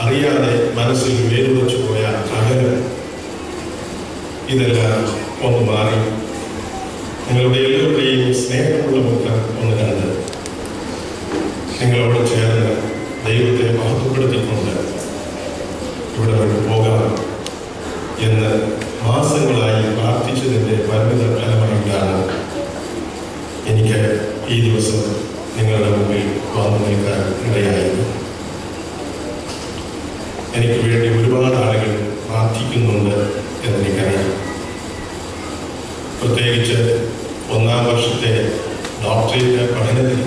അറിയാതെ മനസ്സിൽ വേരുറച്ചു പോയ അകലം, ഇതെല്ലാം ഒന്ന് മാറി നിങ്ങളുടെ എല്ലാവരുടെയും സ്നേഹമുള്ള മുഖം ഒന്ന് കണ്ട് നിങ്ങളോട് ചേർന്ന് ദൈവത്തെ മഹത്വപ്പെടുത്തിക്കൊണ്ട് ഇവിടെ നിന്ന് പോകാം എന്ന് മാസങ്ങളായി പ്രാർത്ഥിച്ചതിൻ്റെ പരിമിത ഫലമായിട്ടാണ് എനിക്ക് ഈ ദിവസം നിങ്ങളുടെ മുമ്പിൽ വന്നു നിൽക്കാൻ ഇടയായത്. എനിക്ക് വേണ്ടി ഒരുപാട് ആളുകൾ പ്രാർത്ഥിക്കുന്നുണ്ട് എന്നെനിക്കറിയാം. പ്രത്യേകിച്ച് 1ാം വർഷത്തെ ഡോക്ടറേറ്റ് പഠനത്തിൽ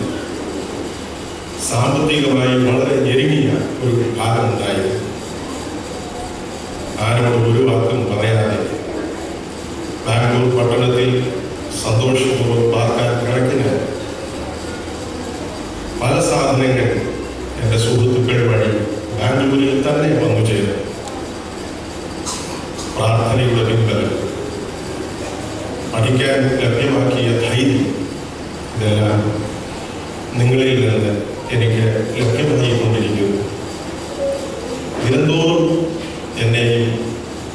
സാമ്പത്തികമായി വളരെ ഞെരുങ്ങിയ ഒരു കാലമുണ്ടായിരുന്നു. ആരോട് ഒരു വാക്കും പറയാതെ ബാംഗ്ലൂർ പട്ടണത്തിൽ സന്തോഷപൂർവ്വം പാർക്കാൻ കണക്കിന് പല സാധനങ്ങൾ എൻ്റെ സുഹൃത്തുക്കൾ വഴി ബാംഗ്ലൂരിൽ തന്നെ വന്നു ചേരും. പ്രാർത്ഥനയുടെ പിൻബലം, പഠിക്കാൻ ലഭ്യമാക്കിയ ധൈര്യം, ഇതെല്ലാം നിങ്ങളിൽ നിന്ന് എനിക്ക് ലഭ്യമായിക്കൊണ്ടിരിക്കുന്നു. ദിനംതോറും എന്നെയും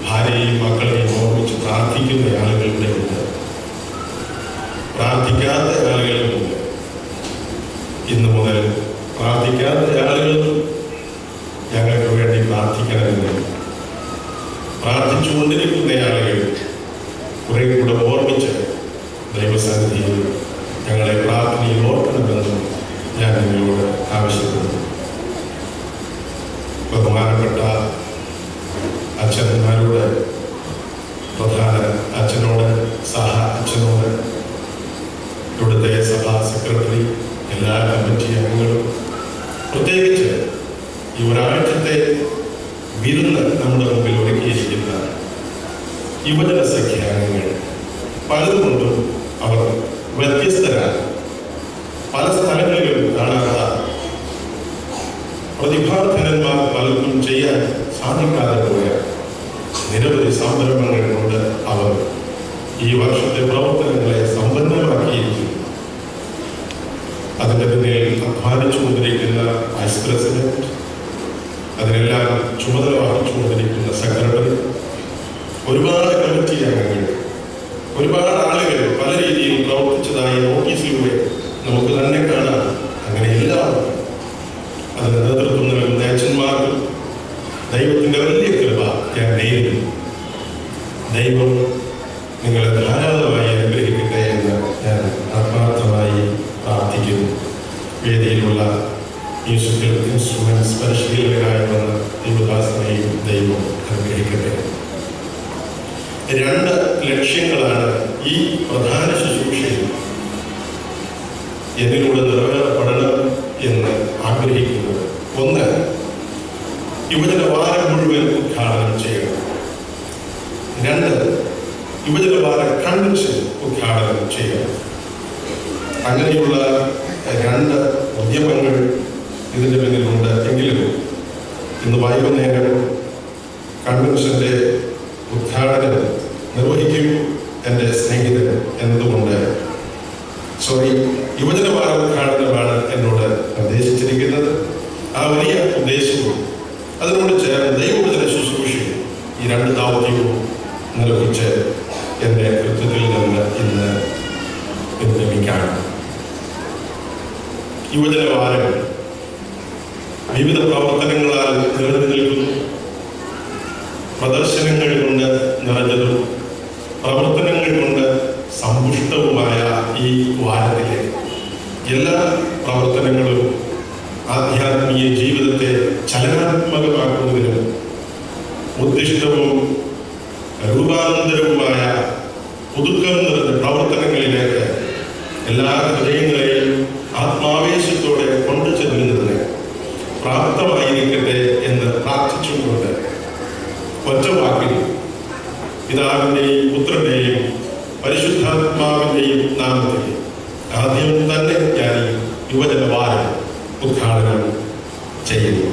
ഭാര്യയെയും മക്കളെയും ഓർമ്മിച്ച് പ്രാർത്ഥിക്കുന്ന ആളുകളുടെ ഉണ്ട്, പ്രാർത്ഥിക്കാത്ത ആളുകളുമുണ്ട്. ഇന്നു മുതൽ പ്രാർത്ഥിക്കാത്ത ആളുകളും ഞങ്ങൾക്ക് വേണ്ടി പ്രാർത്ഥിക്കണമെന്ന് പ്രാർത്ഥിച്ചുകൊണ്ടിരിക്കുന്ന ആളുകൾ കുറെ കൂടെ ഓർമ്മിച്ച് ദൈവസന്നിധിയിൽ ഞങ്ങളെ പ്രാർത്ഥനയിൽ ഓർക്കണമെന്നും ഞാൻ നിങ്ങളോട് ആവശ്യപ്പെടുന്നു. ബഹുമാനപ്പെട്ട അച്ഛന്മാരോട്, പ്രധാന അച്ഛനോട്, സഹ അച്ഛനോട്, ഇവിടുത്തെ സഭാ സെക്രട്ടറി, എല്ലാ കമ്മിറ്റി അംഗങ്ങളും, പ്രത്യേകിച്ച് ഈ ഒരാഴ്ചത്തെ വിരുന്ന് നമ്മുടെ മുമ്പിൽ ഒരുക്കിയിരിക്കുന്ന യുവജന സഖ്യാംഗങ്ങൾ, പലതുകൊണ്ടും അവർ വ്യത്യസ്തരാണ്. പല സ്ഥലങ്ങളിലും കാണാത്ത പ്രതിഭാധനന്മാർ പലർക്കും ചെയ്യാൻ സാധിക്കാതെ പോയ നിരവധി സംരംഭങ്ങൾ കൊണ്ട് അവർ ഈ വർഷത്തെ പ്രവർത്തനങ്ങളെ സമ്പന്നമാക്കിയിരിക്കുന്നു. അതിൻ്റെ പിന്നിൽ അധ്വാനിച്ചുകൊണ്ടിരിക്കുന്ന വൈസ് പ്രസിഡന്റ്, അതിനെല്ലാം ചുമതല വഹിച്ചുകൊണ്ടിരിക്കുന്ന സെക്രട്ടറി, ഒരുപാട് കമ്മിറ്റി അംഗങ്ങൾ, ഒരുപാട് ആളുകൾ പല രീതിയിൽ പ്രവർത്തിച്ചതായി നോട്ടീസിലൂടെ നമുക്ക് തന്നെ കാണാം. അങ്ങനെ എല്ലാവർക്കും അതിന് നേതൃത്വം നൽകുന്ന അച്ഛന്മാർക്കും ദൈവത്തിൻ്റെ വലിയ കൃപ ഞാൻ നേരിടുന്നു. ദൈവം നിങ്ങളെ ധാരാളമായി അനുഗ്രഹിക്കട്ടെ എന്ന് ഞാൻ ആത്മാർത്ഥമായി പ്രാർത്ഥിക്കുന്നു. വേദിയിലുള്ള മ്യൂസിക്കൽ ഇൻസ്ട്രുമെന്റ്സ് പരിശീലകരായി വന്ന ദേവദാസനെയും ദൈവം അനുഗ്രഹിക്കട്ടെ. 2 ലക്ഷ്യങ്ങളാണ് ഈ പ്രധാന ശുശ്രൂഷയിൽ എന്നിലൂടെ നിറവേറപ്പെടണം എന്ന് ആഗ്രഹിക്കുന്നത്. 1, യുവജന വാരം മുഴുവൻ ഉദ്ഘാടനം ചെയ്യണം. 2, യുവജന വാര കൺവെൻഷൻ ഉദ്ഘാടനം ചെയ്യണം. അങ്ങനെയുള്ള 2 ഉദ്യമങ്ങൾ ഇതിൻ്റെ പിന്നിലുണ്ട്. എങ്കിലും ഇന്ന് വൈകുന്നേരം കൺവെൻഷൻ്റെ ഉദ്ഘാടനം നിർവഹിക്കും എൻ്റെ സ്നേഹിതൻ എന്നതുകൊണ്ട് യുവജന വാര ഉദ്ഘാടനമാണ് എന്നോട് നിർദ്ദേശിച്ചിരിക്കുന്നത്. ആ വലിയ ഉദ്ദേശവും അതിനോട് ചേർന്ന് ദൈവവചന ശുശ്രൂഷയും ഈ 2 ദൗത്യവും നിർവഹിച്ച് എൻ്റെ കൃത്യത്തിൽ നിന്ന് ഇന്ന് പിന്തുണയ്ക്കാണ്. യുവജന വാരം വിവിധ പ്രവർത്തനങ്ങളാൽ നിറഞ്ഞു നിൽക്കുന്നു. പ്രദർശനങ്ങൾ കൊണ്ട് നിറഞ്ഞതും പ്രവർത്തനങ്ങൾ കൊണ്ട് സമ്പുഷ്ടവുമായ ഈ വാരത്തിലെ എല്ലാ പ്രവർത്തനങ്ങളും ആധ്യാത്മിക ജീവിതത്തെ ചലനാത്മകമാക്കുന്നതിനും ഉദ്ദിഷ്ടവും രൂപാന്തരവുമായ പുതുക്കം നിറഞ്ഞ പ്രവർത്തനങ്ങളിലേക്ക് എല്ലാ ഹൃദയങ്ങളെയും ആത്മാവേശത്തോടെ കൊണ്ടു ചെല്ലുന്നതിന് പ്രാപ്തമായിരിക്കട്ടെ എന്ന് പ്രാർത്ഥിച്ചുകൊണ്ട് ഒറ്റ വാക്കിൽ പിതാവിൻ്റെയും പുത്രൻ്റെയും പരിശുദ്ധാത്മാവിൻ്റെയും നാമത്തിൽ ആദ്യം തന്നെ ഞാൻ യുവജന വാരം ഉദ്ഘാടനം ചെയ്യുന്നു.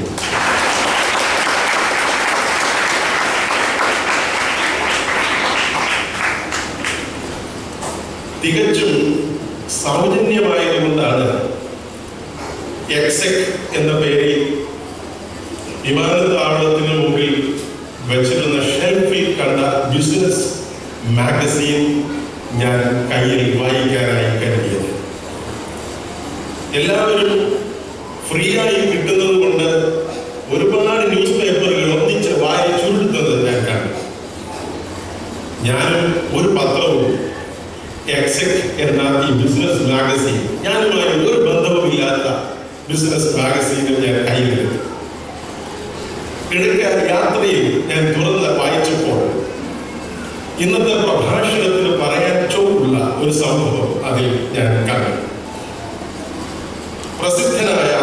തികച്ചും സൗജന്യമായതുകൊണ്ടാണ് എക്സെക് എന്ന പേരിൽ വിമാനത്താവളത്തിന് മുമ്പിൽ വെച്ചിരുന്ന ഷെൽഫിൽ കണ്ട ബിസിനസ് മാഗസീൻ ഞാൻ കയ്യിൽ വായിക്കാനായി കരുതിയത്. എല്ലാവരും ഫ്രീ ആയി കിട്ടുന്നത് കൊണ്ട് ഒരുപാട് ന്യൂസ് പേപ്പറുകൾ ഒന്നിച്ച് വായിച്ചുകൊടുക്കുന്നത് ഞാൻ കണ്ടു. ഞാനും ഒരു പത്രവും എക്സെക്ട് എന്ന ഈ ബിസിനസ് മാഗസീൻ, ഞാനുമായി ഒരു ബന്ധവുമില്ലാത്ത ബിസിനസ് മാഗസീനും ഞാൻ കയ്യിലെടുത്തു. കിഴക്കൻ യാത്രയിൽ ഞാൻ തുറന്ന് വായിച്ചപ്പോൾ ഇന്നത്തെ പ്രഭാഷണത്തിന് പറയാൻ ചോറുള്ള ഒരു സംഭവം അതിൽ ഞാൻ കണ്ടു. പ്രസിദ്ധനായ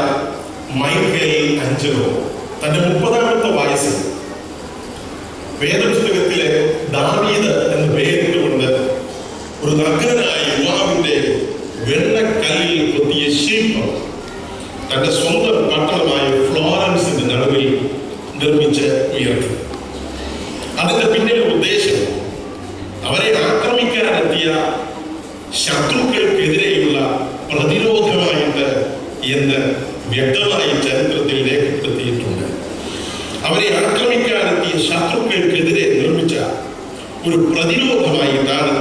മൈക്കേൽ ആഞ്ചലോ തന്റെ 30ാമത്തെ വയസ്സിൽ വേദപുസ്തകത്തിലെ ദാവീദ് എന്ന് പേരിട്ടുകൊണ്ട് ഒരു നഗ്നനായ യുവാവിന്റെ വെണ്ണക്കല്ലിൽ കൊത്തിയ ശില്പം തന്റെ സ്വന്തം പട്ടണമായ ഫ്ലോറൻസിന്റെ നടുവിൽ നിർമ്മിച്ച് ഉയർത്തി. അതിന്റെ പിന്നിലെ ഉദ്ദേശം അവരെ ആക്രമിക്കാനെത്തിയ ശത്രുക്കൾക്കെതിരെയുള്ള പ്രതിരോധമായിട്ട് എന്ന് വ്യക്തമായി ചരിത്രത്തിൽ രേഖപ്പെടുത്തിയിട്ടുണ്ട്. അവരെ ആക്രമിക്കാനെത്തിയ ശത്രുക്കൾക്കെതിരെ നിർമ്മിച്ച ഒരു പ്രതിരോധമായിട്ടാണ്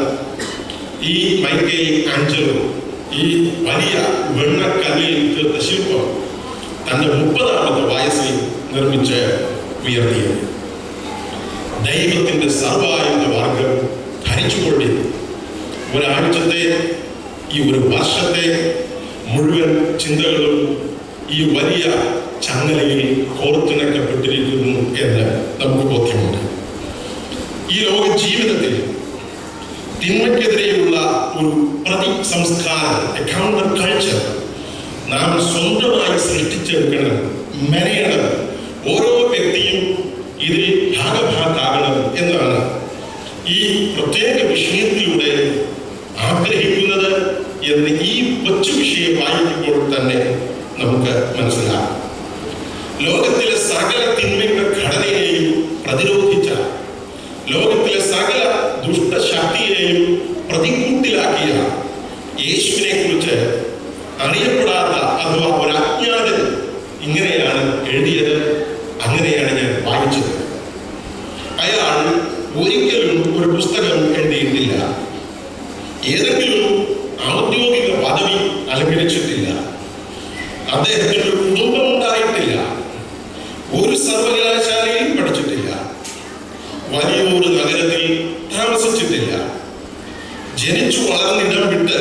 ഈ മൈക്കേൽ ആഞ്ചലോ ഈ വലിയ വെണ്ണക്കല്ലിൽ തീർത്ത ശില്പം തന്റെ 30ാമത്തെ വയസ്സിൽ നിർമ്മിച്ച് ഉയർത്തിയത്. ദൈവത്തിന്റെ സർവായുധ മാർഗം ധരിച്ചുകൊണ്ടി ഒരാഴ്ചത്തെ ഈ ഒരു വർഷത്തെ മുഴുവൻ ചിന്തകളും ഈ വലിയ ചങ്ങലയിൽ കോർത്തിണക്കപ്പെട്ടിരിക്കുന്നു എന്ന് നമുക്ക് ബോധ്യമുണ്ട്. ഈ ലോക ജീവിതത്തിൽ തിന്മയ്ക്കെതിരെയുള്ള ഒരു പ്രതി സംസ്കാരം, കൗണ്ടർ കൾച്ചർ നാം സ്വന്തമായി സൃഷ്ടിച്ചെടുക്കണം, മെനയണം. ഓരോ വ്യക്തിയും ഇതിൽ ഭാഗഭാക്കാകണം എന്നാണ് ഈ പ്രത്യേക വിഷയത്തിലൂടെ ആഗ്രഹിക്കുന്നത് എന്ന് ഈ കൊച്ചു വിഷയം വായിക്കുമ്പോൾ തന്നെ നമുക്ക് മനസ്സിലാകും. ലോകത്തിലെ സകല തിന്മയുടെ ഘടനയെയും പ്രതിരോധിച്ച, ലോകത്തിലെ സകല ദുഷ്ടശക്തിയെയും പ്രതികൂട്ടിലാക്കിയ യേശുവിനെ കുറിച്ച് അറിയപ്പെടാത്ത അഥവാ ഒരു അജ്ഞാതൻ ഇങ്ങനെയാണ് എഴുതിയത്. അങ്ങനെയാണ് ഞാൻ വായിച്ചത്. അയാൾ ഒരിക്കലും ഒരു പുസ്തകം എഴുതിയിട്ടില്ല, ഏതെങ്കിലും ഔദ്യോഗിക പദവി അലങ്കരിച്ചിട്ടില്ല, അദ്ദേഹത്തിന് ഒരു കുടുംബം ഉണ്ടായിട്ടില്ല, ഒരു സർവകലാശാലയിൽ പഠിച്ചിട്ടില്ല, വലിയൊരു നഗരത്തിൽ താമസിച്ചിട്ടില്ല, ജനിച്ചു വളർന്നിടം വിട്ട്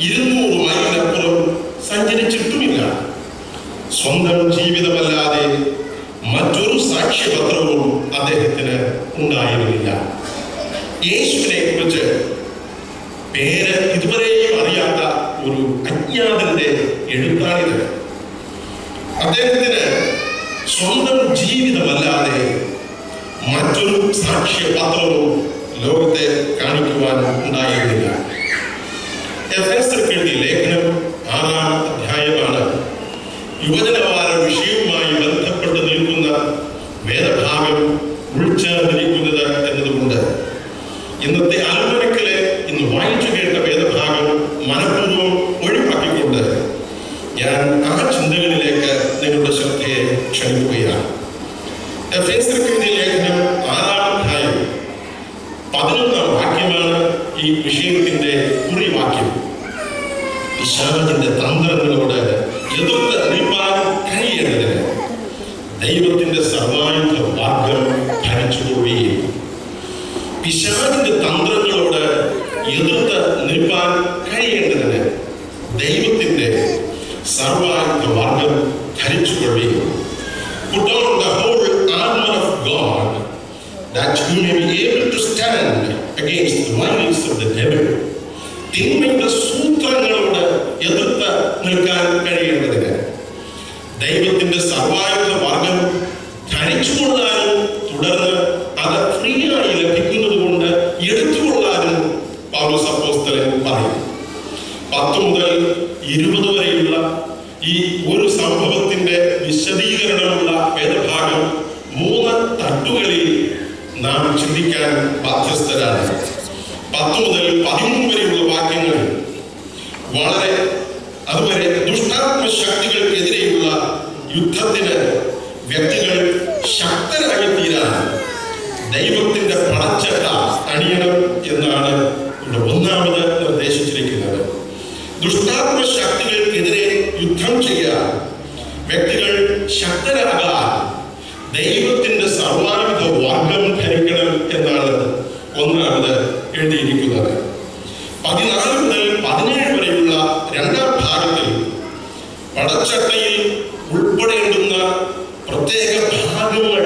200 മൈലിനപ്പുറം സഞ്ചരിച്ചിട്ടുമില്ല. സ്വന്തം ജീവിതമല്ലാതെ മറ്റൊരു സാക്ഷ്യപത്രവും അദ്ദേഹത്തിന് ഉണ്ടായിരുന്നില്ല. യേശുവിനെ കുറിച്ച് പേര് ഇതുവരെയും അറിയാത്ത ഒരു അജ്ഞാതന്റെ എഴുത്താണിത്. അദ്ദേഹത്തിന് സ്വന്തം ജീവിതമല്ലാതെ മറ്റൊരു സാക്ഷ്യപത്രവും ലോകത്തെ കാണിക്കുവാൻ ഉണ്ടായിരുന്നില്ല. എഫേസ്യർക്ക് എഴുതിയ ലേഖനം 6-ാം അധ്യായമാണ് യുവജനവാര വിഷയവുമായി ബന്ധപ്പെട്ട് നിൽക്കുന്ന വേദഭാഗം ഉൾച്ചേർന്നിരിക്കുന്നത് എന്നതുകൊണ്ട് ഇന്നത്തെ ആൽമനക്കിലെ ഇന്ന് വായിച്ചു കേട്ട വേദഭാഗം മനഃപൂർവ്വം ഒഴിവാക്കിക്കൊണ്ട് ഞാൻ ആ ചിന്തകളിലേക്ക് നിങ്ങളുടെ ശ്രദ്ധയെ ക്ഷണിക്കുകയാണ്. എഫേസ്യർക്ക് എഴുതിയ ലേഖനം 6-ാം അധ്യായം 11-ാം വാക്യമാണ് ഈ വിഷയത്തിന്റെ കുറിവാക്യം. പിശാചിന്റെ തന്ത്രങ്ങളോട് എതിർത്ത് നിൽപ്പാൻ കഴിയേണ്ടതിന് ദൈവത്തിന്റെ സർവായുധ മാർഗം ധരിച്ചുകൊള്ളുകയും. പിശാചിന്റെ തന്ത്രങ്ങളോട് എതിർത്ത് നിൽപ്പാൻ കഴിയേണ്ടതിന് ദൈവത്തിന്റെ സർവായുധ മാർഗം ധരിച്ചുകൊള്ളുകയും. Put on the whole armor of God, that you may be able to stand against the wiles of the devil. തിന്മയുടെ സൂത്രങ്ങളോട് എതിർത്ത് നിൽക്കാൻ കഴിയേണ്ടതിന് ദൈവത്തിന്റെ സർവായുധ മാർഗം ധരിച്ചുകൊള്ളാനും തുടർന്ന് അത് ഫ്രീ ആയി ലഭിക്കുന്നത് കൊണ്ട് എടുത്തുകൊള്ളാനും പൗലോസ് അപ്പോസ്തലൻ പറയും. 10 മുതൽ 20 വരെയുള്ള ഈ ഒരു സംഭവത്തിന്റെ വിശദീകരണമുള്ള വേദഭാഗം 3 തട്ടുകളിൽ നാം ചിന്തിക്കാൻ ബാധ്യസ്ഥരാണ്. 10 മുതൽ 13 വരെയുള്ള വാക്യങ്ങൾ അതുവരെ ദുഷ്ടാത്മ ശക്തികൾക്കെതിരെയുള്ള യുദ്ധത്തിന് വ്യക്തികൾ ശക്തരായി തീരാൻ ദൈവത്തിന്റെ പടച്ചട്ട അണിയണം എന്നാണ് ഇവിടെ ഒന്നാമത് നിർദ്ദേശിച്ചിരിക്കുന്നത്. ദുഷ്ടാത്മ ശക്തികൾക്കെതിരെ യുദ്ധം ചെയ്യാൻ വ്യക്തികൾ ശക്തരാകാൻ ദൈവത്തിന്റെ സർവായുധ വർഗം ധരിക്കണം എന്നാണ് ഒന്നാമത് എഴുതിയിരിക്കുന്നത്. 14 മുതൽ 17 വരെയുള്ള രണ്ടാം ഭാഗത്തിൽ പടച്ചട്ടയിൽ ഉൾപ്പെടേണ്ടുന്ന പ്രത്യേക ഭാഗങ്ങൾ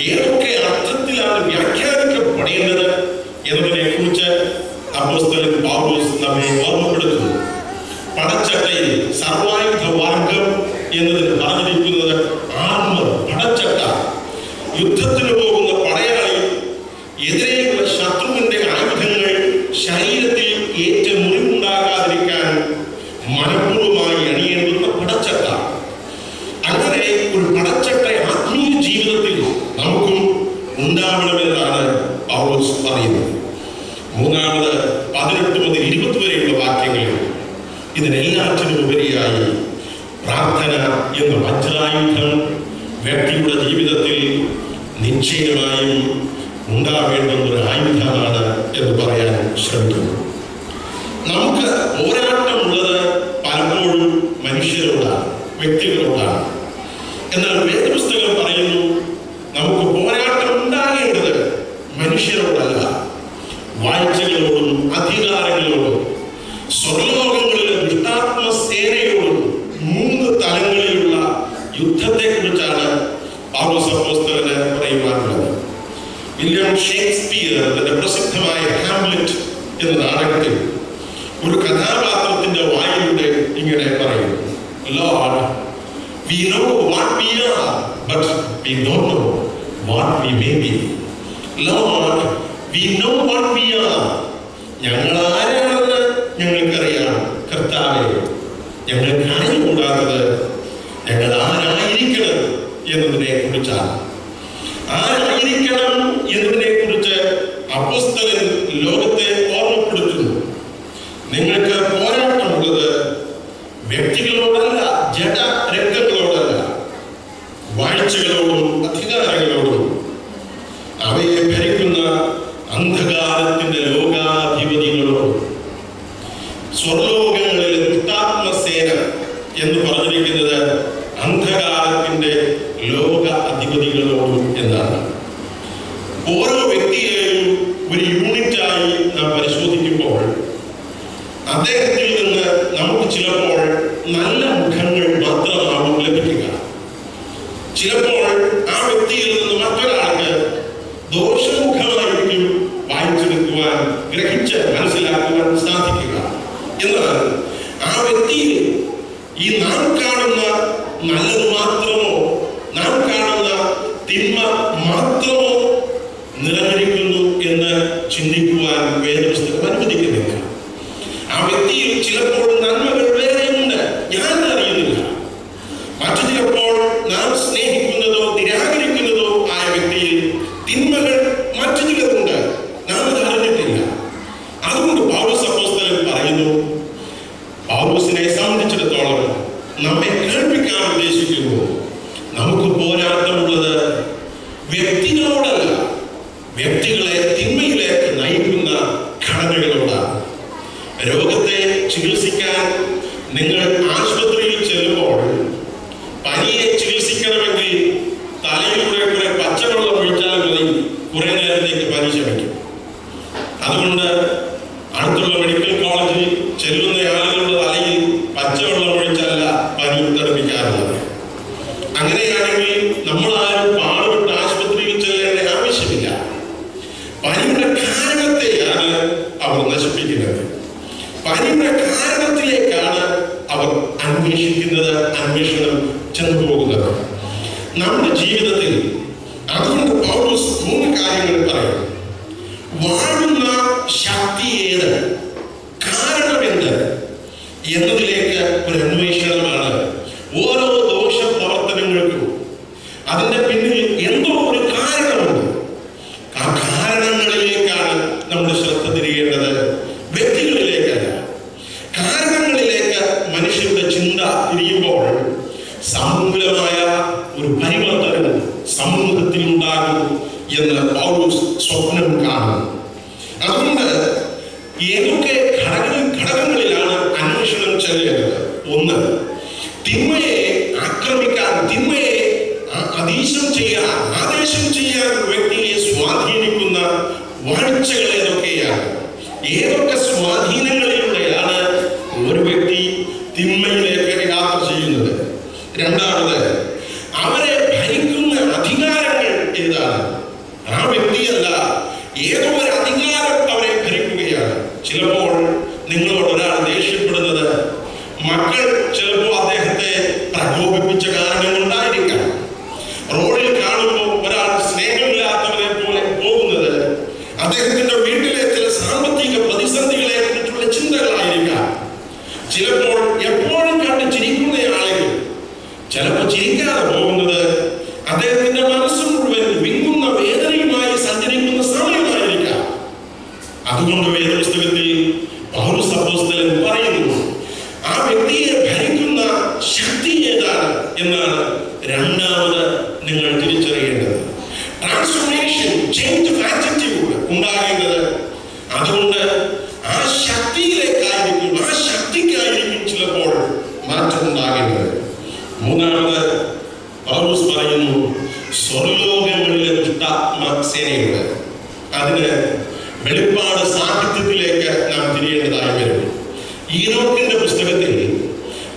ഏതൊക്കെ അർത്ഥത്തിലാണ് വ്യാഖ്യാനിക്കപ്പെടേണ്ടത് എന്നതിനെ കുറിച്ച് അപ്പോസ്തലൻ പൗലോസ് നമ്മെ ഓർമ്മപ്പെടുത്തുന്നു. പടച്ചട്ടയിൽ സർവായുധ വർഗം എന്നതിന് പറഞ്ഞിരിക്കുന്നത് ആർമർ, പടച്ചട്ട. യുദ്ധത്തിന് പോകുന്ന പടയാളി എതിരെയുള്ള ശത്രുവിന്റെ ആയുധങ്ങൾ ശരീരത്തിൽ ഏറ്റ മുറിവുണ്ടാകാതിരിക്കാൻ മനഃപൂർവ്വമായി അണിയേണ്ടുന്ന പടച്ചട്ട. അങ്ങനെ ഒരു പടച്ചട്ട ആത്മീയ ജീവിതത്തിൽ നമുക്കും ഉണ്ടാവണമെന്നാണ് പൗലോസ് പറയുന്നത്. മൂന്നാമത് 18 മുതൽ 20 വരെയുള്ള വാക്യങ്ങളിൽ ഇതിനെല്ലാറ്റിനും ഉപരിയായി പ്രാർത്ഥന എന്ന വജ്രായുധം വ്യക്തിയുടെ ജീവിതത്തിൽ നിശ്ചയമായും ഉണ്ടാവേണ്ടുന്ന ഒരു ആയുധമാണ് എന്ന് പറയാൻ ശ്രമിക്കുന്നു. നമുക്ക് പോരാട്ടമുള്ളത് പലപ്പോഴും മനുഷ്യരോടാണ്, വ്യക്തികളോടാണ്. എന്നാൽ വേദപുസ്തകം പറയുന്നു നമുക്ക് പോരാട്ടം ഉണ്ടാകേണ്ടത് മനുഷ്യരോടല്ല, വാഴ്ചകളോടും അധികാരങ്ങളോടും സ്വർലോകങ്ങളിലെ ദുഷ്ടാത്മ സേനയോടും 3 തലങ്ങളിലുള്ള യുദ്ധത്തെ കുറിച്ചാണ് പൗലോസ് അപ്പോസ്തലന് പറയുവാനുള്ളത്. വില്യം ഷേക്സ്പിയർ തന്റെ പ്രസിദ്ധമായ ഹാംലെറ്റ് എന്ന നാടകത്തിൽ ഒരു കഥാപാത്രത്തിന്റെ വായിലൂടെ ഇങ്ങനെ പറയുന്നു: Lord, we know what we are, but we don't know what we may be. Lord, we know what we are. ഞങ്ങൾ ആരാണെന്ന് ഞങ്ങൾക്കറിയാം കർത്താവേ. ഞങ്ങൾക്ക് അറിഞ്ഞുകൂടാത്തത് ഞങ്ങൾ ആരായിരിക്കണം എന്നതിനെ കുറിച്ചാണ്. ആരായിരിക്കണം എന്നതിനെ കുറിച്ച് അപ്പോസ്തലൻ ലോകത്തെ ഓർമ്മപ്പെടുത്തുന്നു. നിങ്ങൾക്ക് പോരാട്ടമുള്ളത് വ്യക്തികളോടല്ല, ജഡരക്തങ്ങളോടല്ല, വാഴ്ചകളോടും അധികാരങ്ങളോടും അവയെ ഭരിക്കുന്ന അന്ധകാരത്തിന്റെ ലോകാധിപതികളോടും. സ്വർലോകങ്ങളിലെ ദുഷ്ടാത്മസേന എന്ന് പറഞ്ഞിരിക്കുന്നത് അന്ധകാരത്തിന്റെ ലോക അധിപതികളോടും എന്നാണ്. ഓരോ വ്യക്തിയെയും ഒരു യൂണിറ്റായി നാം പരിശോധിക്കുമ്പോൾ അദ്ദേഹത്തിൽ നിന്ന് നമുക്ക് ചിലപ്പോൾ നല്ല മുഖങ്ങൾ മാത്രമാകും ലഭിക്കുക. ചിലപ്പോൾ ആ വ്യക്തിയിൽ നിന്ന് മറ്റൊരാൾക്ക് ദോഷമുഖമായിരിക്കും വായിച്ചെടുക്കുവാൻ, ഗ്രഹിച്ച് മനസ്സിലാക്കുവാൻ സാധിക്കുക. എന്നാൽ ആ വ്യക്തിയിൽ ഈ നാം കാണുന്ന നല്ലത് മാത്രമോ, നാം കാണുന്ന തിന്മ മാത്രമോ നിറഞ്ഞിരിക്കുന്നു എന്ന് ചിന്തിക്കുവാൻ വേദപുസ്തകം അനുവദിക്കുന്നില്ല. ആ വ്യക്തിയിൽ ചിലപ്പോൾ നന്മകൾ വേറെയുണ്ട്, ഞാൻ അറിയുന്നില്ല. മറ്റു ചിലപ്പോൾ നാം സ്നേഹിക്കുന്നതോ നിരാകരിക്കുന്നതോ ആയ വ്യക്തിയിൽ തിന്മകൾ മറ്റു ചിലതുണ്ട്, നാം അത് അറിഞ്ഞിട്ടില്ല. അതുകൊണ്ട് പൗലോസ് അപ്പോസ്തലൻ പറയുന്നു, പൗലോസിനെ സംബന്ധിച്ചിടത്തോളം നമ്മെ കേൾപ്പിക്കാൻ ഉദ്ദേശിക്കുന്നു, നമുക്ക് പോരാട്ടമുള്ളത് വ്യക്തികളോടല്ല, വ്യക്തികളെ തിന്മയിലേക്ക് നയിക്കുന്ന ഘടനകളോടാണ്. രോഗത്തെ ചികിത്സിക്കാൻ നിങ്ങൾ ആശുപത്രിയിൽ ചെല്ലുമ്പോൾ പനിയെ ചികിത്സിക്കണമെങ്കിൽ തലയിലൂടെ കുറെ പച്ചവെള്ളം ഒഴിച്ചാൽ മതി, കുറെ നേരത്തേക്ക് പനി ശമിക്കും. അതുകൊണ്ട് അടുത്തുള്ള മെഡിക്കൽ കോളേജിൽ ചെല്ലുന്ന ആളുകളുടെ തലയിൽ പച്ചവെള്ളം ഒഴിച്ചല്ല പനി തടുപ്പിക്കാറുള്ളത്. അങ്ങനെയാണെങ്കിൽ നമ്മൾ ആരും പാടുപെട്ട് ആശുപത്രിയിൽ ചെല്ലേണ്ട ആവശ്യമില്ല. പനിയുടെ കാരണത്തെയാണ് അവർ നശിപ്പിക്കുന്നത്. പനിയുടെ കാരണത്തിലേക്കാണ് അവർ അന്വേഷിക്കുന്നത്, അന്വേഷണം ചെന്നു പോകുന്നത് നമ്മുടെ ജീവിതത്തിൽ. അതുകൊണ്ട് പൗലോസ് 3 കാര്യങ്ങൾ പറയുന്നു. വാഴുന്ന ശക്തി ഏത്, കാരണമെന്ത് എന്നതിലേക്ക് ഒരു അന്വേഷണമാണ്. ഓരോ ദോഷ പ്രവർത്തനങ്ങൾക്കും അതിന്റെ പിന്നിൽ എന്തോ ഒരു കാരണമുണ്ട്. ആ കാരണങ്ങളിലേക്കാണ് നമ്മുടെ ശ്രദ്ധ തിരിയേണ്ടത്, വ്യക്തികളിലേക്കല്ല. കാരണങ്ങളിലേക്ക് മനുഷ്യരുടെ ചിന്ത തിരിയുമ്പോൾ സമൂലമായ ഒരു പരിവർത്തനം സമൂഹത്തിൽ ഉണ്ടാകും എന്ന് പൗലോസ് സ്വപ്നം കാണുന്നു. അതുകൊണ്ട് ഏതൊക്കെ ഘടകങ്ങളിലാണ് അന്വേഷണം ചെയ്യേണ്ടത്? ഒന്ന്, തിന്മയെ ആക്രമിക്കാൻ, തിന്മയെ ആദേശം ചെയ്യാൻ വ്യക്തിയെ സ്വാധീനിക്കുന്ന വാഴ്ചകൾ ഏതൊക്കെയാണ്? ഏതൊക്കെ സ്വാധീനങ്ങളിലൂടെയാണ് ഒരു വ്യക്തി തിന്മയിലേക്ക് യാത്ര ചെയ്യുന്നത്? രണ്ടാമത്, അവരെ ഭരിക്കുന്ന അധികാരങ്ങൾ ഏതാണ്? ആ വ്യക്തിയല്ല, ഏതോ ഒരു അധികാരം അവരെ ഭരിക്കുകയാണ്. ചിലപ്പോൾ നിങ്ങളോട് ഒരാൾ ദേഷ്യപ്പെടുന്നത് മക്കൾ ചിലപ്പോൾ അദ്ദേഹത്തെ പ്രകോപിപ്പിച്ച കാരണങ്ങളുണ്ടായിരിക്കാം. റോഡിൽ കാണുമ്പോൾ ഒരാൾ സ്നേഹമില്ലാത്തവരെ പോലെ പോകുന്നത് അദ്ദേഹത്തിന്റെ വീട്ടിലെ ചില സാമ്പത്തിക പ്രതിസന്ധികളെ കുറിച്ചുള്ള ചിന്തകളായിരിക്കാം. ചിലപ്പോൾ എപ്പോഴും കണ്ട് ചിരിക്കുന്ന ആളുകൾ ചിലപ്പോൾ ചിരിക്കാതെ പോകുന്നത് അദ്ദേഹത്തിന്റെ മനസ്സ് മുഴുവൻ വിങ്ങുന്ന വേദനയുമായി സഞ്ചരിക്കുന്ന സമയമായിരിക്കാം. അതുകൊണ്ട് വേദപുസ്തകത്തിൽ പൗലോസ് അപ്പോസ്തലൻ പറയുന്നു, ആ വ്യക്തിയെ ഭരിക്കുന്ന ശക്തി ഏതാണ് എന്നാണ് രണ്ടാമത് നിങ്ങൾ തിരിച്ചറിയേണ്ടത്. ട്രാൻസ്ഫോർമേഷൻ, ചേഞ്ച് ഓഫ് ആറ്റിറ്റ്യൂഡ് ഉണ്ടാകേണ്ടത് അതുകൊണ്ട് ആ ശക്തിയിലേക്കായിരിക്കും, ആ ശക്തിക്കായിരിക്കും ചിലപ്പോൾ മാറ്റം ഉണ്ടാകേണ്ടത്. മൂന്നാമത് പൗലോസ് പറയുന്നു, സ്വർലോകങ്ങളിലെ ദുഷ്ടാത്മ സേനയുണ്ട്. അതിന് വെളിപ്പാട് സാഹിത്യത്തിലേക്ക് നാം തിരിയേണ്ടതായി വരും. ഈനോക്കിന്റെ പുസ്തകത്തിൽ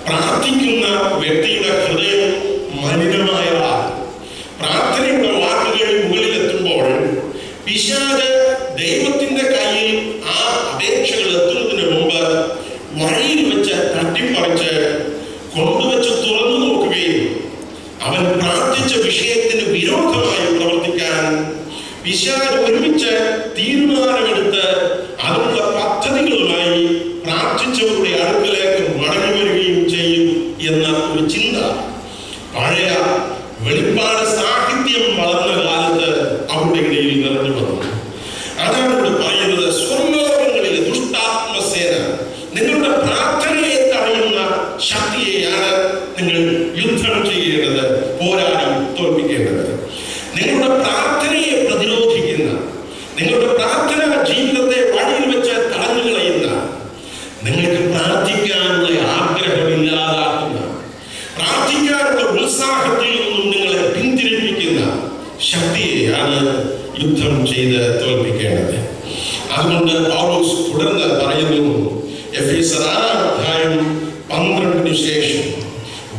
പ്രാർത്ഥിക്കുന്ന വ്യക്തിയുടെ ഹൃദയം മലിനമായതാണ്. പ്രാർത്ഥനയുടെ വാക്കുകൾ മുകളിലെത്തുമ്പോൾ പിശാച് ദൈവത്തിന്റെ കയ്യിൽ ആ അപേക്ഷകൾ എത്തുന്നതിന് മുമ്പ് വഴിയിൽ വെച്ച് തട്ടിപ്പറിച്ച് കൊണ്ടുവച്ച് തുറന്നു നോക്കുകയും അവൻ പ്രാർത്ഥിച്ച വിഷയത്തിന് വിരോധമായി പ്രവർത്തിക്കാൻ പിശാച് ഒരുമിച്ച് തീരുമാനമെടുത്ത് അതിനുള്ള പദ്ധതികളുമായി പ്രാർത്ഥിച്ചവരുടെ അടുക്കലേക്ക് മടങ്ങി വരികയും ചെയ്യും എന്ന ഒരു ചിന്ത പഴയ വെളിപ്പാട് സാഹിത്യം വളർന്ന കാലത്ത് അവരുടെ ഇടയിൽ നിറഞ്ഞു വന്നു. അതാണ് ഇവിടെ പറയുന്നത്, സ്വർലോകങ്ങളിലെ ദുഷ്ടാത്മസേന, നിങ്ങളുടെ പ്രാർത്ഥനയെ തടയുന്ന ശക്തിയെയാണ് നിങ്ങൾ യുദ്ധം ചെയ്യേണ്ടത്, പോരാടി തോൽപ്പിക്കേണ്ടത്. നിങ്ങളുടെ പ്രാർത്ഥനയെ പ്രതിരോധിക്കുന്ന, നിങ്ങളുടെ പ്രാർത്ഥനാ ജീവിതത്തെ വഴിയിൽ വെച്ച് തടഞ്ഞു കളയുന്ന, നിങ്ങൾക്ക് പ്രാർത്ഥിക്കാനുള്ള ആഗ്രഹമില്ലാതാക്കുന്ന, പ്രാർത്ഥിക്കാനുള്ള ഉത്സാഹത്തിൽ നിന്നും നിങ്ങളെ പിന്തിരിപ്പിക്കുന്ന ശക്തിയെയാണ് യുദ്ധം ചെയ്ത് തോൽപ്പിക്കേണ്ടത്. അതുകൊണ്ട് പൗലോസ് തുടർന്ന് പറയുന്നു, എഫേസ്യർ 6:12 ശേഷം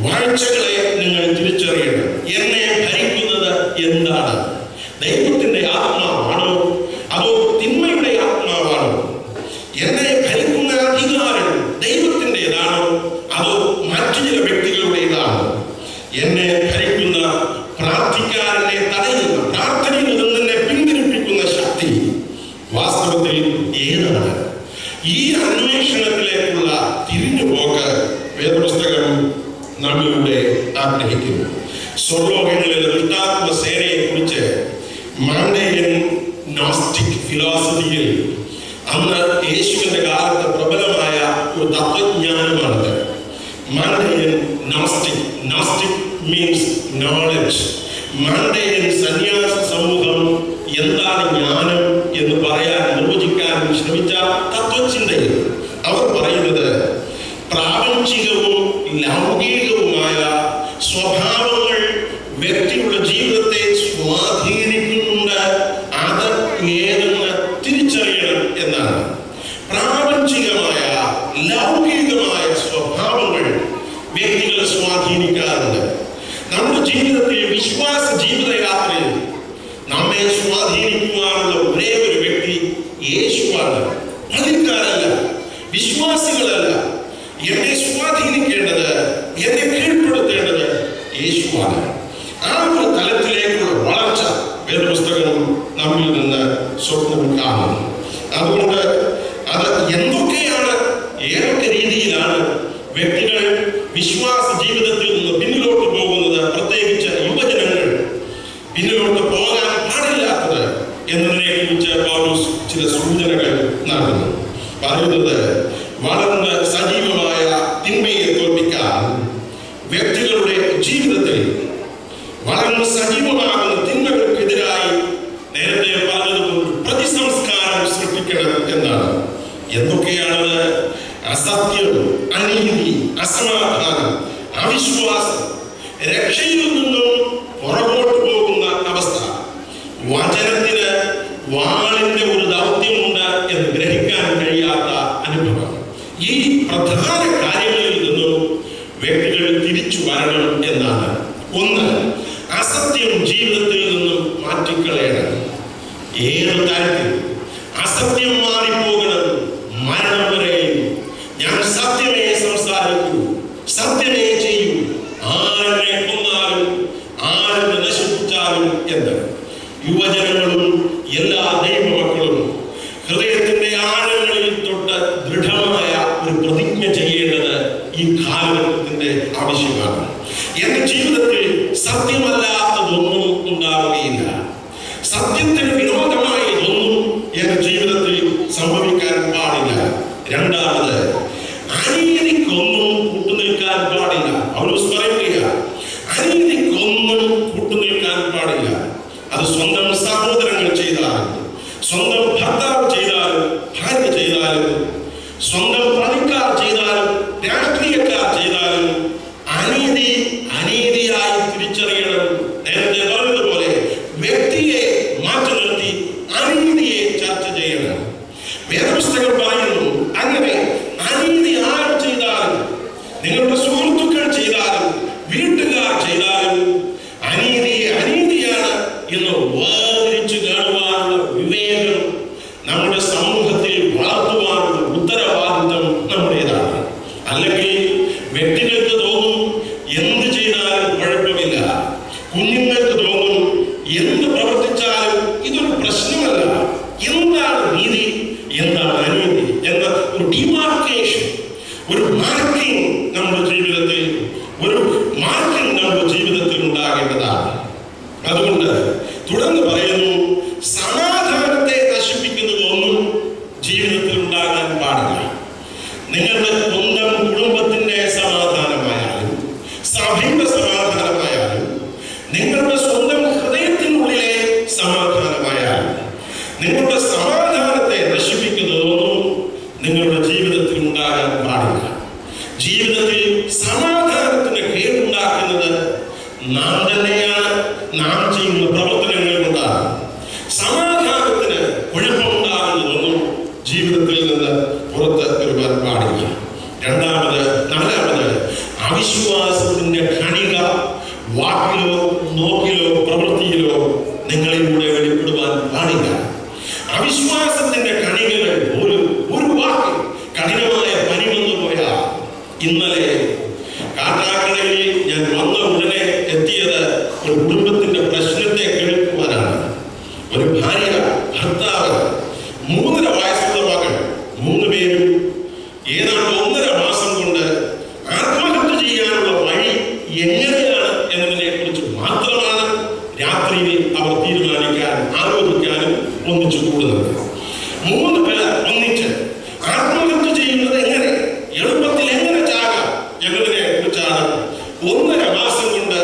വാഴ്ചകളെ നിങ്ങൾ തിരിച്ചറിയണം. എന്നെ ഭരിക്കുന്നത് എന്താണ്? ദൈവത്തിന്റെ ആത്മാവാണോ അതോ തിന്മയുടെ ആത്മാവാണോ? എന്നെ ഭരിക്കുന്ന അധികാരം ദൈവത്തിൻ്റെതാണോ അതോ മറ്റു ചില വ്യക്തികളുടേതാണോ? എന്നെ ഭരിക്കുന്ന, പ്രാർത്ഥിക്കാരനെ തടയുന്ന, പ്രാർത്ഥനയിൽ നിന്ന് പിന്തിരിപ്പിക്കുന്ന ശക്തി വാസ്തവത്തിൽ ഏതാണ്? ഈ അന്വേഷണത്തിലേക്കുള്ള തിരിഞ്ഞുപോക്ക് വേദപുസ്തകം നമ്മിലൂടെ ആഗ്രഹിക്കുന്നു. സ്വർലോകങ്ങളിലെ ദുഷ്ടാത്മ സേനയെ കുറിച്ച് മാൻഡേയൻ നോസ്റ്റിക് ഫിലോസഫിയിൽ അന്ന് യേശുവിന്റെ കാലത്ത് പ്രബലമായ ഒരു തത്വജ്ഞാനമാണത്. മാൻഡേയൻ നോസ്റ്റിക് മീൻസ് നോളജ്. മാൻഡേയൻ സന്യാസ സമൂഹം എന്താണ് ജ്ഞാനം എന്ന് പറയാൻ, നിർവചിക്കാൻ ശ്രമിച്ച തത്വചിന്തയിൽ അവർ പറയുന്നത് പ്രാപഞ്ചികവും ലൗകികവുമായ സ്വഭാവങ്ങൾ വ്യക്തിയുടെ ജീവിതത്തെ സ്വാധീനിക്കുന്നുണ്ട്, അത് ഏതെന്ന് തിരിച്ചറിയണം എന്നാണ്. പ്രാപഞ്ചികമായ ലൗകികമായ സ്വഭാവങ്ങൾ വ്യക്തികളെ സ്വാധീനിക്കാറുണ്ട്. നമ്മുടെ ജീവിതത്തിൽ, വിശ്വാസ ജീവിതയാത്രയിൽ നമ്മെ സ്വാധീനിക്കുവാനുള്ള ഒരേ ഒരു വ്യക്തി യേശുവാണ്. പതിക്കാരല്ല, വിശ്വാസികളല്ല. എന്നെ സ്വാധീനിക്കേണ്ടത്, എന്നെ കീഴ്പ്പെടുത്തേണ്ടത് യേശുവാണ്. ആ ഒരു തലത്തിലേക്കുള്ള വളർച്ച വേദപുസ്തകം നമ്മിൽ നിന്ന് സ്വപ്നം കാണുന്നു. അതുകൊണ്ട് അത് എന്തൊക്കെയാണ്, ഏതൊക്കെ രീതിയിലാണ് വ്യക്തികൾ വിശ്വാസ ജീവിതത്തിൽ നിന്ന് പിന്നിലോട്ട് പോകുന്നത്, പ്രത്യേകിച്ച് യുവജനങ്ങൾ പിന്നിലോട്ട് പോകാൻ പാടില്ലാത്തത് എന്നതിനെ കുറിച്ച് പൗലോസ് ചില സൂചനകൾ നൽകുന്നു. പറയുന്നത്, വളർന്ന് സജീവമായ തിന്മയെ തോൽപ്പിക്കാൻ വ്യക്തികളുടെ ജീവിതത്തിൽ വളർന്ന് സജീവമാകുന്ന അസത്യം, അനീതി, അസമാധാനം, അവിശ്വാസം, രക്ഷയിൽ നിന്നും പുറകോട്ട് പോകുന്ന അവസ്ഥ, വചനത്തിന് വാളിന്റെ ഒരു ദൗത്യമുണ്ട് എന്ന് ഗ്രഹിക്കാൻ കഴിയാത്ത അനുഭവം, ഈ പ്രധാന കാര്യങ്ങളിൽ നിന്നും വ്യക്തികൾ തിരിച്ചു വരണം എന്നാണ്. ഒന്ന്, അസത്യം ജീവിതത്തിൽ നിന്നും മാറ്റിക്കളയണം. ഏത് കാര്യത്തിൽ അസത്യം മാറിപ്പോകണം. മരണം വരെയും ഞാൻ സത്യമേ സംസാരിക്കൂ, സത്യമേ ചെയ്യൂ, ആരെ കൊന്നാലും ആരെ നശിപ്പിച്ചാലും എന്ന് യുവജനങ്ങളും എല്ലാ ദൈവമക്കളും ഹൃദയത്തിന്റെ ആഴങ്ങളിൽ തൊട്ട് ദൃഢമായ ഒരു പ്രതിജ്ഞ ചെയ്യേണ്ടത് ഈ കാലഘട്ടത്തിന്റെ ആവശ്യമാണ്. എന്റെ ജീവിതത്തിൽ സത്യമല്ലാത്തതൊന്നും ഉണ്ടാവുകയില്ല. സത്യത്തിന് വിരോധമായി ഒന്നും എന്റെ ജീവിതത്തിൽ സംഭവിക്കാൻ പാടില്ല. രണ്ടാമത്, അനീതിക്കൊന്നും കൂട്ടുനിൽക്കാൻ പാടില്ല. പൗലോസ് പറയുക, അനീതിക്കൊന്നും കൂട്ടുനിൽക്കാൻ പാടില്ല. അത് സ്വന്തം സഹോദരങ്ങൾ ചെയ്താലും, സ്വന്തം ഭർത്താവ് ചെയ്താലും, ഭാര്യ ചെയ്താലും, സ്വന്തം പണിക്കാർ ചെയ്താലും, രാഷ്ട്രീയക്കാർ ചെയ്താലും അനീതി അനീതിയായി തിരിച്ചറിയണം. നേരത്തെ പറഞ്ഞതുപോലെ വ്യക്തിയെ മാറ്റി നിർത്തി അനീതിയെ ചർച്ച ചെയ്യണം. വേദപുസ്തകം പറയുന്നു, അങ്ങനെ അനീതി ആർ ചെയ്താലും, നിങ്ങളുടെ സുഹൃത്തുക്കൾ ചെയ്താലും, വീട്ടുകാർ ചെയ്താലും അനീതി അനീതിയാണ് എന്ന് വേർതിരിച്ചു കാണുവാനുള്ള വിവേകം നമ്മുടെ സമൂഹത്തിൽ വളർത്തുവാനുള്ള ഉത്തരവാദിത്വം നമ്മുടേതാണ്. അല്ലെങ്കിൽ വ്യക്തികൾക്ക് തോന്നും എന്ത് ചെയ്താലും കുഴപ്പമില്ല, കുഞ്ഞുങ്ങൾക്ക് തോന്നും എന്ത് പ്രവർത്തിച്ചാലും ഇതൊരു പ്രശ്നമല്ല. എന്താണ് നീതി, എന്താണ് അനീതി എന്ന ഒരു ഡിമാർക്കേഷൻ, ഒരു മാർക്കിംഗ് നമ്മുടെ ജീവിതത്തിൽ ഉണ്ടാകേണ്ടതാണ്. അതുകൊണ്ട് തുടർന്ന് പറയുന്നു, സമാധാനത്തെ നശിപ്പിക്കുന്നതൊന്നും ജീവിതത്തിൽ ഉണ്ടാകാൻ പാടില്ല. നിങ്ങളുടെ സ്വന്തം കുടുംബത്തിന്റെ സമാധാനമായാലും, സഭയുടെ സമാധാനമായാലും, നിങ്ങളുടെ സ്വന്തം ഹൃദയത്തിനുള്ളിലെ സമാധാനമായാലും, നിങ്ങളുടെ സമാധാനത്തെ നശിപ്പിക്കുന്നതൊന്നും നിങ്ങളുടെ ജീവിതത്തിൽ ഉണ്ടാകാൻ പാടില്ല. ജീവിതത്തിൽ സമാധാനത്തിന് കേടുണ്ടാക്കുന്നത് നാം തന്നെയാണ്. നാം ചെയ്യുന്ന പ്രവർത്തനങ്ങൾ കൊണ്ടാണ്. സമാധാനത്തിന് കുഴപ്പമുണ്ടാകുന്നതൊന്നും ജീവിതത്തിൽ നിന്ന് പുറത്ത് വരുവാൻ പാടില്ല. നാലാമത്, അവിശ്വാസത്തിന്റെ കണിക വാക്കിലോ നോക്കിലോ പ്രവൃത്തിയിലോ നിങ്ങളിലൂടെ വെളിപ്പെടുവാൻ പാടില്ല. അവിശ്വാസത്തിന്റെ കണികകൾ ഒരു വാക്കിൽ കഠിനമായ പനി വന്നു പോയാൽ, ഇന്നലെ കാട്ടാക്കടയിൽ ഞാൻ വന്ന ഉടനെ എത്തിയത് ഒരു കുടുംബത്തിന്റെ പ്രശ്നത്തെ കേൾക്കുവാനാണ്. ഒരു ഭാര്യ, ഭർത്താവ്, 3.5 വയസ്സുള്ള മകൾ, 3 പേരും ഏതാണ്ട് 1.5 മാസം കൊണ്ട് ആത്മഹത്യ ചെയ്യാനുള്ള വഴി എങ്ങനെയാണ് എന്നതിനെ കുറിച്ച് മാത്രമാണ് രാത്രിയിൽ അവർ തീരുമാനിക്കാനും ആലോചിക്കാനും ഒന്നിച്ചു കൂടുന്നത്. 3 പേർ ഒന്നിച്ച് ആത്മഹത്യ ചെയ്യുന്നത് എങ്ങനെ, എളുപ്പത്തിൽ എങ്ങനെ ചാകാം എന്നതിനെ കുറിച്ചാണ് 1.5 മാസം കൊണ്ട്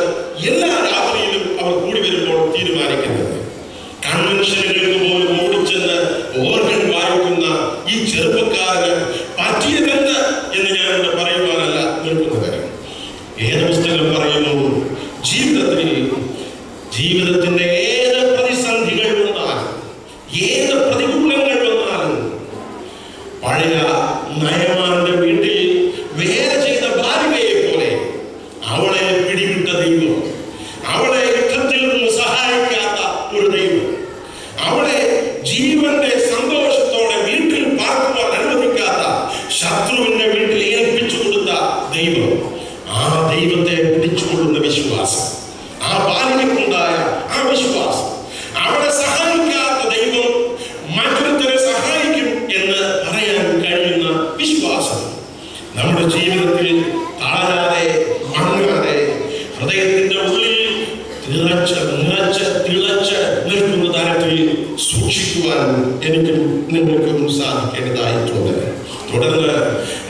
എല്ലാ രാത്രിയിലും അവർ കൂടി വരുമ്പോൾ തീരുമാനിക്കുന്നത്. കൺവെൻഷനുകൾക്ക് പോലും ഓടിച്ചെന്ന് ഓർഗൻ വായിക്കുന്ന ഈ ചെറുപ്പക്കാരന് പറ്റിയതെന്ത് എന്ന് ഞാനിവിടെ പറയുവാനല്ല നിൽക്കുന്നത്. ഏത് പുസ്തകം പറയുന്നു, ജീവിതത്തിന്റെ ഏത് പ്രതിസന്ധികൾ വന്നാലും, ഏത് പ്രതികൂലങ്ങൾ വന്നാലും, പഴയ നയമാന്റെ വീട്ടിൽ വേല ചെയ്ത ബാലികയെ പോലെ അവളെ പിടിവിട്ട ദൈവം, അവളെ യുദ്ധത്തിൽ നിന്ന് സഹായിക്കാത്ത ഒരു ദൈവം, അവളെ ജീവന്റെ സന്തോഷത്തോടെ വീട്ടിൽ പാർക്കുവാൻ അനുവദിക്കാത്ത ശത്രുവിന്റെ വീട്ടിൽ ഏൽപ്പിച്ചു കൊടുത്ത ദൈവം, ആ ദൈവത്തെ പിടിച്ചുകൊള്ളുന്ന വിശ്വാസം, ആ ബാലികക്കുണ്ടായ ആ വിശ്വാസം, അവളെ സഹായിക്കാത്ത ദൈവം മറ്റൊരുത്തരെ സഹായിക്കും എന്ന് പറയാൻ കഴിയുന്ന വിശ്വാസം നമ്മുടെ ജീവിതത്തിൽ താഴാതെ മങ്ങാതെ ഹൃദയത്തിന്റെ ഉള്ളിൽ തിളച്ച് നിൽക്കുന്ന തരത്തിൽ സൂക്ഷിക്കുവാൻ എനിക്കും നിങ്ങൾക്കും സാധിക്കേണ്ടതായിട്ടുണ്ട്. തുടർന്ന്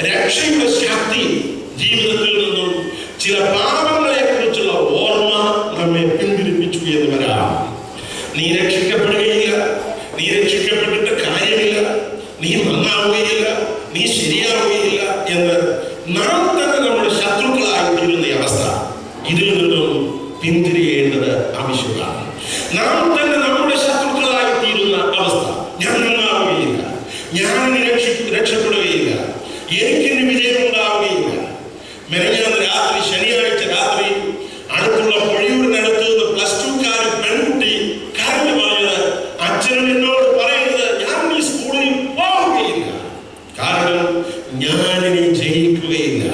രക്ഷയുടെ ശക്തി ജീവിതത്തിൽ നിന്നും ചില പാപങ്ങളെ കുറിച്ചുള്ള ഓർമ്മ നമ്മെ പിന്തിരിപ്പിച്ചു എന്ന് വരാം. നീ രക്ഷിക്കപ്പെടുകയില്ല, നീ രക്ഷിക്കപ്പെട്ടിട്ട് കാര്യമില്ല, നീ നന്നാവുകയില്ല, നീ ശരിയാവുകയില്ല എന്ന് നാം തന്നെ നമ്മുടെ ശത്രുക്കളായി തീരുന്ന അവസ്ഥ, ഇതിൽ നിന്നും പിന്തിരിയേണ്ടത് ആവശ്യമാണ്. നാം തന്നെ നമ്മുടെ ശത്രുക്കളായി തീരുന്ന അവസ്ഥ, ഞാൻ നന്നാവുകയില്ല, ഞാൻ രക്ഷപ്പെടുകയില്ല, എനിക്കിന് വിജയം ഉണ്ടാവുകയില്ല. മെനഞ്ഞാന്ന് രാത്രി, ശനിയാഴ്ച രാത്രി, അടുത്തുള്ള പൊഴിയൂരിനടുത്ത് നിന്ന് +2 പെൺകുട്ടി കരഞ്ഞു പറഞ്ഞത്, അച്ഛനും എന്നോട് പറയുന്നത്, ഞാൻ ഈ സ്കൂളിൽ പോവുകയില്ല, കാരണം ഞാനിനി ജയിക്കുകയില്ല.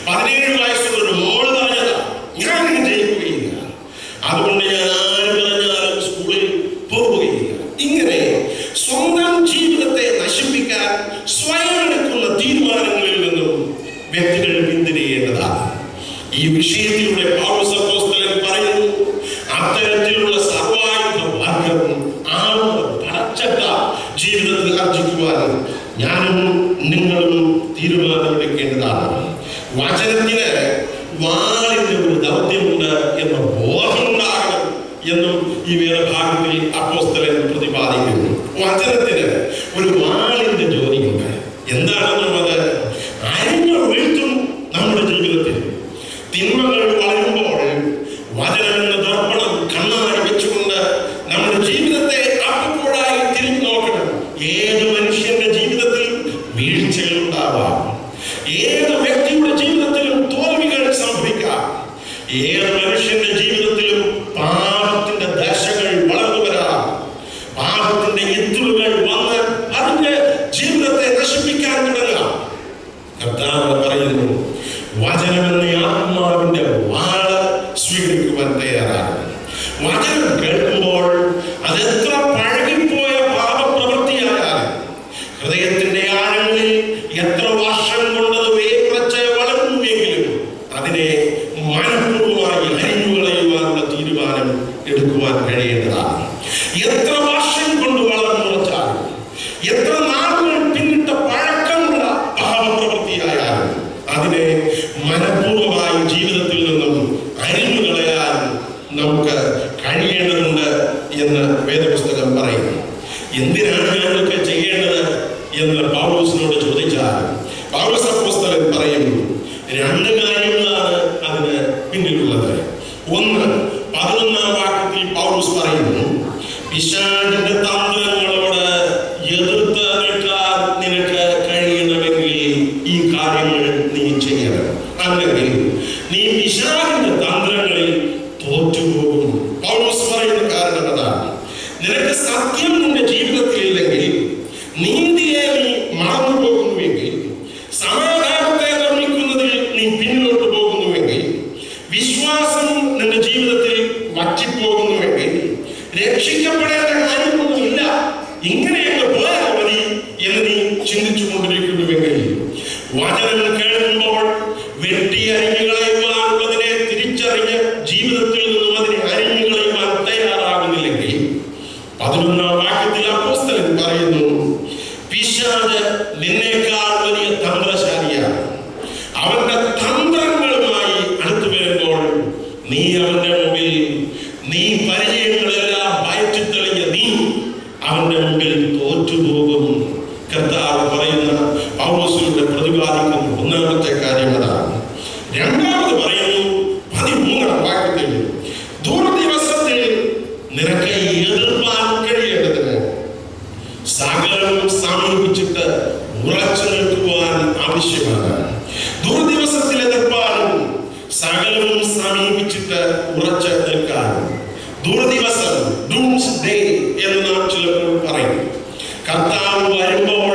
17 വയസ്സുള്ള ഒരു മോള് പറഞ്ഞതാ, ഞാനിനി ജയിക്കുകയില്ല, അതുകൊണ്ട് ഞാൻ ആര് പറഞ്ഞാലും സ്കൂളിൽ പോവുകയില്ല. ഇങ്ങനെ സ്വന്തം ജീവിതത്തെ നശിപ്പിക്കാൻ സ്വയം എടുക്കുന്ന തീരുമാനങ്ങളിൽ നിന്നും വ്യക്തികൾ പിന്തിരിയേണ്ടതാണ്. ഈ വിഷയത്തിലൂടെ പൗലോസ് അപ്പോസ്തലൻ പറയുന്നു, അത്തരത്തിലുള്ള സർവായുധ വർഗം പടച്ചട്ട ജീവിതത്തിൽ ആർജിക്കുവാൻ ഞാനും നിങ്ങളും തീരുമാനമെടുക്കേണ്ടതാണ്. വചനത്തിന് വാളിന്റെ ഒരു ദൗത്യമുണ്ട് എന്ന ബോധമുണ്ടാകണം എന്നും ഈ വേദഭാഗത്തിൽ അപ്പോസ്തലൻ പ്രതിപാദിക്കുന്നു. വചനത്തിന് ഒരു വാളിന്റെ ജോലിയുണ്ട്. എന്താണെന്നുള്ളത് അരിഞ്ഞു വീഴ്ത്തും നമ്മുടെ ജീവിതത്തിൽ. തിന്മകൾ വളരുമ്പോൾ വചനമെന്ന ദർപ്പണം കണ്ണാടി വെച്ചുകൊണ്ട് നമ്മുടെ ജീവിതത്തെ അപ്പോഴായി തിരിഞ്ഞു നോക്കണം. ഏത് മനുഷ്യന്റെ ജീവിതത്തിൽ വീഴ്ചകൾ ഉണ്ടാവാം, ഏത് വ്യക്തിയുടെ ജീവിതത്തിലും തോൽവികൾ സംഭവിക്കാം, ഏത് മനുഷ്യന്റെ ജീവിതത്തിലും പാപത്തിന്റെ ദശകൾ വളർന്നു വരാം, പാപത്തിന്റെ ഇത്തുകൾ വന്ന് അതിന്റെ ജീവിതത്തെ നശിപ്പിക്കാൻ തുടങ്ങാം. കർത്താവ് പറയുന്നു, വചനമെന്ന ആത്മാവിന്റെ വാള് സ്വീകരിക്കുവാൻ തയ്യാറാണ്. വചനം കേൾക്കുമ്പോൾ അതെത്ര പഴകിപ്പോയ പാപപ്രവൃത്തിയായാലും, ഹൃദയത്തിന്റെ ആഴങ്ങളിൽ എത്ര വർഷം കൊണ്ടത് വേർപെട്ട് വളർന്നുവെങ്കിലും അതിനെ മനഃപൂർവ്വമായി അരിഞ്ഞുകളയുവാനുള്ള തീരുമാനം എടുക്കുവാൻ കഴിയേണ്ടതാണ്. എത്ര വർഷം കൊണ്ട് വളർന്നുറച്ചാലും, എത്ര നാളുകൾ പിന്നിട്ട പഴക്കമുള്ള പാപപ്രവൃത്തിയായാലും അതിനെ മനഃപൂർവ്വമായി ജീവിതത്തിൽ നിന്നും അരിഞ്ഞുകളയാൻ നമുക്ക് കഴിയേണ്ടതുണ്ട് എന്ന് വേദപുസ്തകം പറയുന്നു. എന്തിനാണ് ഞങ്ങൾക്ക് ചെയ്യേണ്ടത് എന്ന് പൗലോസിനോട് ചോദിച്ചാൽ പൗലോസ് അപ്പോസ്തലൻ പറയുന്നു, 2 കാര്യങ്ങളാണ് അതിന് പിന്നിലുള്ളത്. ഒന്ന്, 11-ാം വാക്യത്തിൽ പൗലോസ് പറയുന്നു, പിശാചിന്റെ തന്ത്രങ്ങളോട് എതിർത്ത് നിൽക്കാൻ നിനക്ക് കഴിയണമെങ്കിൽ ഈ കാര്യങ്ങൾ നീ ചെയ്യണം, അല്ലെങ്കിൽ നീ പിശാചിന്റെ തന്ത്രങ്ങളിൽ തോറ്റുപോകും. പൗലോസ് പറയുന്ന കാരണം അതാണ്. നിനക്ക് സത്യം നിന്റെ ജീവിതത്തിൽ ഇല്ലെങ്കിൽ, നീതിയെ നീ മറന്നു പോകുന്നുവെങ്കിൽ, സമാധാനത്തെ നിർമ്മിക്കുന്നതിൽ നീ പിന്നോട്ട് പോകുന്നുവെങ്കിൽ, വിശ്വാസം നിന്റെ ജീവിതത്തിൽ വറ്റിപ്പോകുന്നുവെങ്കിൽ, രക്ഷിക്കപ്പെടേണ്ട കാര്യമൊന്നുമില്ല, ഇങ്ങനെയൊക്കെ പോയാൽ മതി എന്ന് നീ ചിന്തിച്ചു കൊണ്ടിരിക്കുന്നുവെങ്കിൽ, വചനം കേൾക്കുമ്പോൾ വെട്ടി അരിഞ്ഞുകളയുവാനുള്ളതിനെ തിരിച്ചറിഞ്ഞ് ജീവിതത്തിൽ നിന്നും അതിനെ അരിഞ്ഞുകളയുവാൻ തയ്യാറാകുന്നില്ലെങ്കിൽ, 11-ാം വാക്യത്തിൽ അപ്പോസ്തലൻ പറയുന്നു, പിശാച് നിന്നേക്കാൾ വലിയ തന്ത്രശാലിയാണ്. അവന്റെ തന്ത്രങ്ങളുമായി അടുത്തു വരുമ്പോൾ നീ അവന്റെ മുമ്പിൽ, നീ പരിചയങ്ങളെല്ലാം വയറ്റിത്തെളിഞ്ഞ നീ അവന്റെ മുമ്പിൽ തോറ്റുപോകും. കർത്താവ് പറയുന്ന പൗലോസിലൂടെ പ്രതിപാദിക്കുന്ന ഒന്നാമത്തെ കാര്യം അതാണ്. രണ്ടാമത് പറയുന്നു 13-ാം വാക്യത്തിൽ, ദുർദിവസത്തിൽ നിനക്ക് എതിർപ്പാൻ കഴിയേണ്ടതിന് സകലവും സമീപിച്ചിട്ട് ഉറച്ചു നിൽക്കുവാൻ ആവശ്യമാണ്. ദുർദിവസത്തിൽ എതിർപ്പാനും സകലവും സമീപിച്ചിട്ട് ഉറച്ചു നിൽക്കാനും. ദുർദിവസം, ഡൂംസ് ഡേ എന്ന് നാം ചിലപ്പോൾ പറയും. കർത്താവ് വരുമ്പോൾ